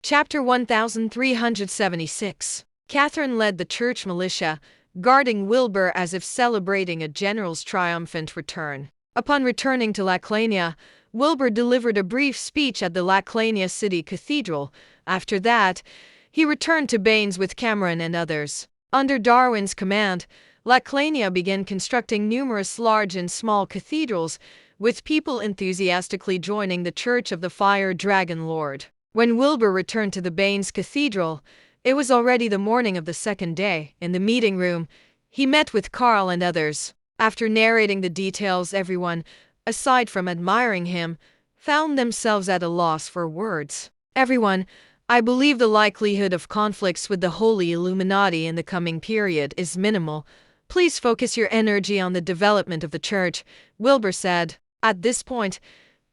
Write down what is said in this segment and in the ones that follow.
Chapter 1376. Catherine led the church militia, guarding Wilbur as if celebrating a general's triumphant return. Upon returning to Laclania, Wilbur delivered a brief speech at the Laclania City Cathedral. After that, he returned to Baines with Cameron and others. Under Darwin's command, Laclania began constructing numerous large and small cathedrals, with people enthusiastically joining the Church of the Fire Dragon Lord. When Wilbur returned to the Baines Cathedral, it was already the morning of the second day. In the meeting room, he met with Carl and others. After narrating the details, everyone, aside from admiring him, found themselves at a loss for words. "Everyone, I believe the likelihood of conflicts with the Holy Illuminati in the coming period is minimal. Please focus your energy on the development of the church," Wilbur said. At this point,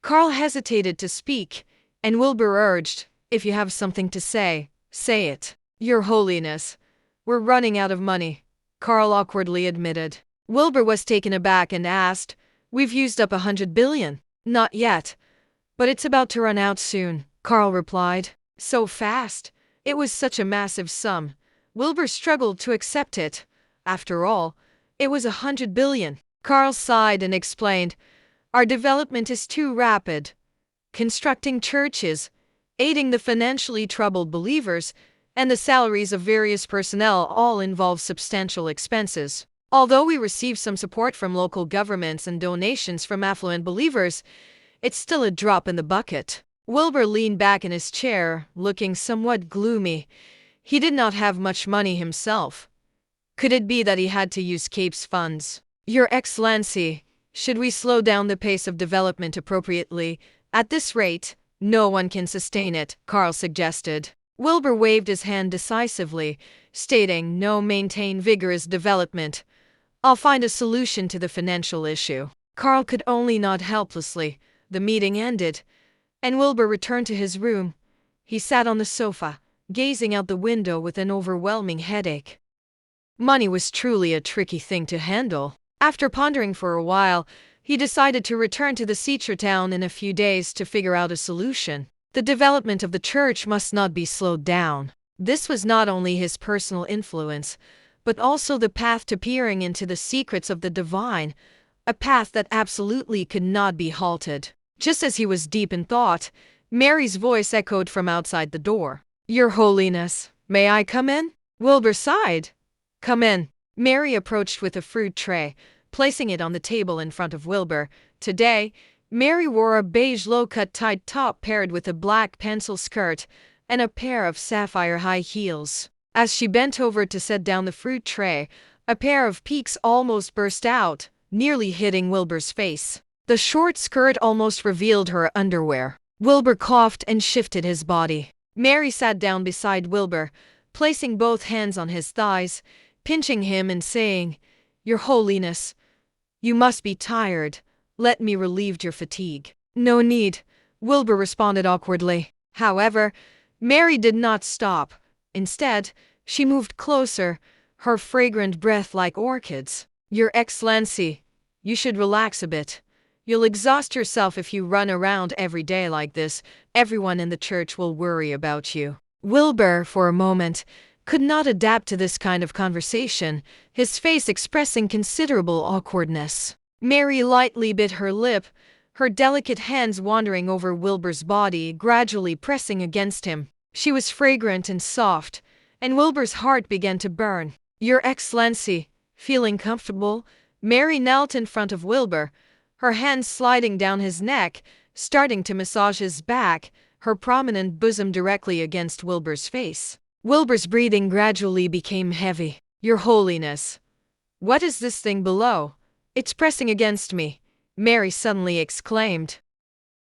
Carl hesitated to speak, and Wilbur urged, "If you have something to say, say it." "Your Holiness, we're running out of money," Carl awkwardly admitted. Wilbur was taken aback and asked, "We've used up 100 billion. "Not yet, but it's about to run out soon," Carl replied. So fast? It was such a massive sum. Wilbur struggled to accept it. After all, it was 100 billion. Carl sighed and explained, "Our development is too rapid. Constructing churches, aiding the financially troubled believers, and the salaries of various personnel all involve substantial expenses. Although we receive some support from local governments and donations from affluent believers, it's still a drop in the bucket." Wilbur leaned back in his chair, looking somewhat gloomy. He did not have much money himself. Could it be that he had to use Cape's funds? "Your Excellency, should we slow down the pace of development appropriately? At this rate, no one can sustain it," Carl suggested. Wilbur waved his hand decisively, stating, "No, maintain vigorous development. I'll find a solution to the financial issue." Carl could only nod helplessly. The meeting ended, and Wilbur returned to his room. He sat on the sofa, gazing out the window with an overwhelming headache. Money was truly a tricky thing to handle. After pondering for a while, he decided to return to the seashore town in a few days to figure out a solution. The development of the church must not be slowed down. This was not only his personal influence, but also the path to peering into the secrets of the divine, a path that absolutely could not be halted. Just as he was deep in thought, Mary's voice echoed from outside the door. "Your Holiness, may I come in?" Wilbur sighed. "Come in." Mary approached with a fruit tray, placing it on the table in front of Wilbur. Today, Mary wore a beige low-cut tight top paired with a black pencil skirt and a pair of sapphire high heels. As she bent over to set down the fruit tray, a pair of peaks almost burst out, nearly hitting Wilbur's face. The short skirt almost revealed her underwear. Wilbur coughed and shifted his body. Mary sat down beside Wilbur, placing both hands on his thighs, pinching him and saying, "Your Holiness, you must be tired. Let me relieve your fatigue." "No need," Wilbur responded awkwardly. However, Mary did not stop. Instead, she moved closer, her fragrant breath like orchids. "Your Excellency, you should relax a bit. You'll exhaust yourself if you run around every day like this. Everyone in the church will worry about you." Wilbur, for a moment, could not adapt to this kind of conversation, his face expressing considerable awkwardness. Mary lightly bit her lip, her delicate hands wandering over Wilbur's body, gradually pressing against him. She was fragrant and soft, and Wilbur's heart began to burn. "Your Excellency, feeling comfortable?" Mary knelt in front of Wilbur, her hands sliding down his neck, starting to massage his back, her prominent bosom directly against Wilbur's face. Wilbur's breathing gradually became heavy. "Your Holiness, what is this thing below? It's pressing against me," Mary suddenly exclaimed.